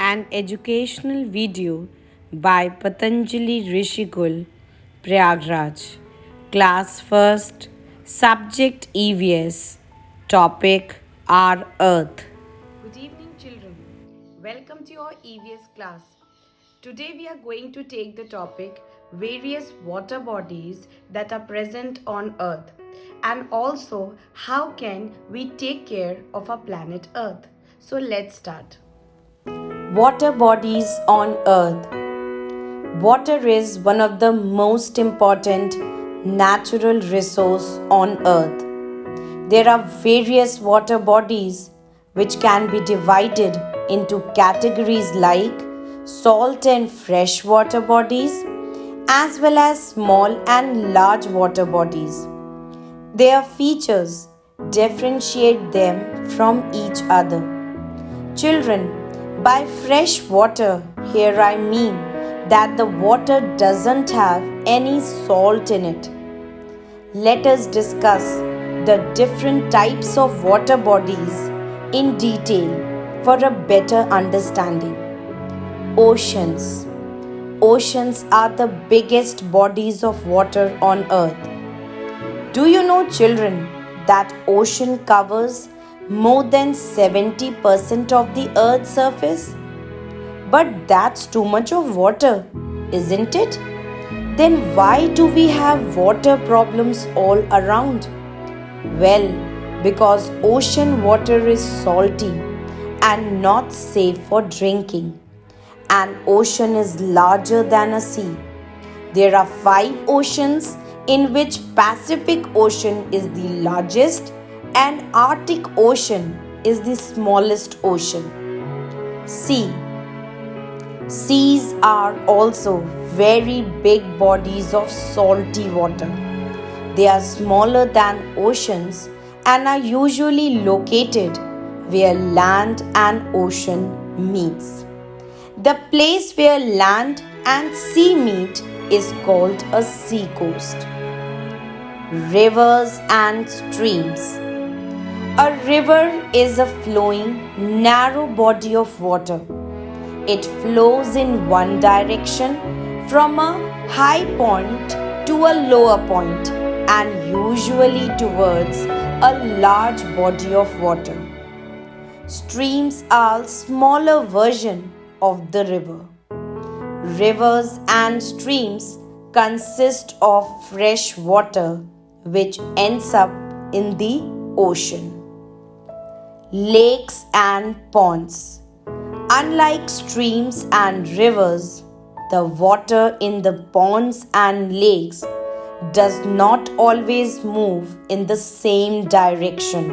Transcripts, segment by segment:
an educational video by Patanjali Rishikul, Prayagraj. Class first, subject EVS, topic Our Earth. Good evening, children. Welcome to your EVS class. Today we are going to take the topic various water bodies that are present on Earth and also how can we take care of our planet Earth. So let's start. Water bodies on Earth. Water is one of the most important natural resources on Earth. There are various water bodies which can be divided into categories like salt and fresh water bodies as well as small and large water bodies. Their features differentiate them from each other. Children, by fresh water, here I mean that the water doesn't have any salt in it. Let us discuss the different types of water bodies in detail for a better understanding. Oceans. Oceans are the biggest bodies of water on earth. Do you know, children, that ocean covers more than 70% of the earth's surface? But that's too much of water, isn't it? Then why do we have water problems all around? Well, because ocean water is salty and not safe for drinking. An ocean is larger than a sea. There are 5 oceans in which Pacific Ocean is the largest and Arctic Ocean is the smallest ocean. Sea. Seas are also very big bodies of salty water. They are smaller than oceans and are usually located where land and ocean meets. The place where land and sea meet is called a seacoast. Rivers and streams. A river is a flowing, narrow body of water. It flows in one direction from a high point to a lower point and usually towards a large body of water. Streams are smaller version of the river. Rivers and streams consist of fresh water which ends up in the ocean. Lakes and ponds. Unlike streams and rivers, the water in the ponds and lakes does not always move in the same direction.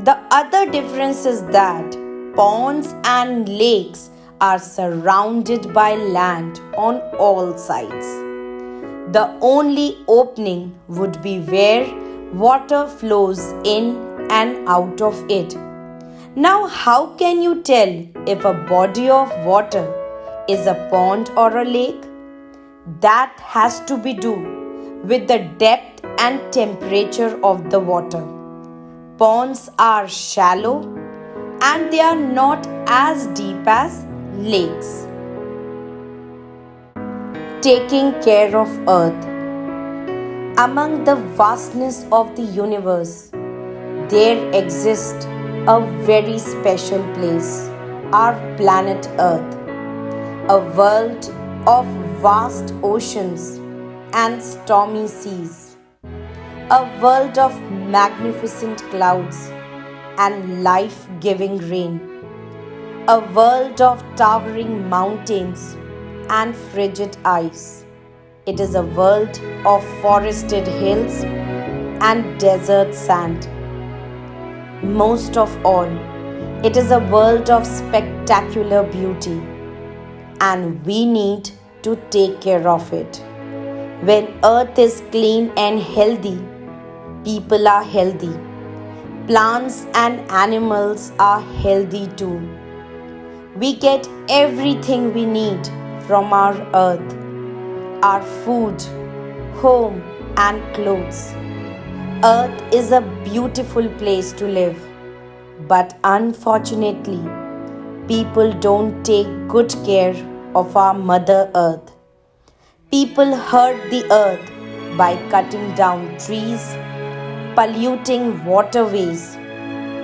The other difference is that ponds and lakes are surrounded by land on all sides. The only opening would be where water flows in and out of it. Now, how can you tell if a body of water is a pond or a lake? That has to be do with the depth and temperature of the water. Ponds are shallow and they are not as deep as lakes. Taking care of Earth. Among the vastness of the universe, there exists a very special place, our planet Earth, a world of vast oceans and stormy seas, a world of magnificent clouds and life-giving rain, a world of towering mountains and frigid ice. It is a world of forested hills and desert sand. Most of all, it is a world of spectacular beauty, and we need to take care of it. When earth is clean and healthy, people are healthy. Plants and animals are healthy too. We get everything we need from our earth, our food, home and clothes. Earth is a beautiful place to live, but unfortunately, people don't take good care of our Mother Earth. People hurt the earth by cutting down trees, polluting waterways,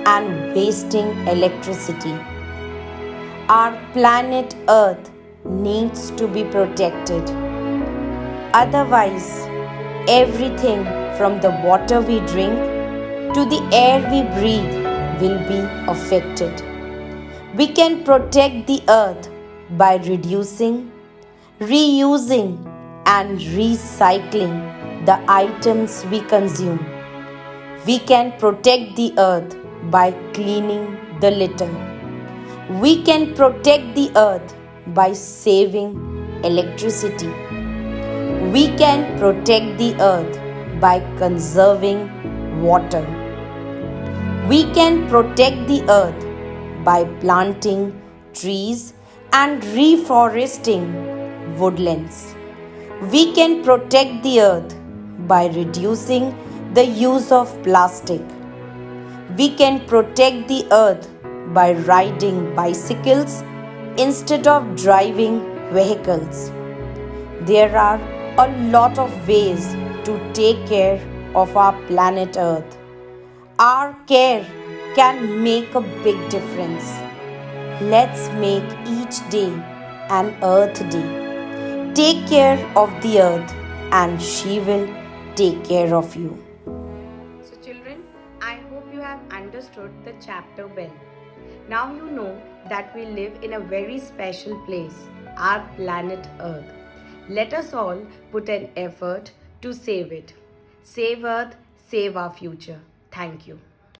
and wasting electricity. Our planet Earth needs to be protected. Otherwise, everything from the water we drink to the air we breathe will be affected. We can protect the earth by reducing, reusing, and recycling the items we consume. We can protect the earth by cleaning the litter. We can protect the earth by saving electricity. We can protect the earth by conserving water. We can protect the earth by planting trees and reforesting woodlands. We can protect the earth by reducing the use of plastic. We can protect the earth by riding bicycles instead of driving vehicles. There are a lot of ways to take care of our planet Earth. Our care can make a big difference. Let's make each day an Earth Day. Take care of the earth and she will take care of you. So children, I hope you have understood the chapter well. Now you know that we live in a very special place, our planet Earth. Let us all put an effort to save it. Save Earth, save our future. Thank you.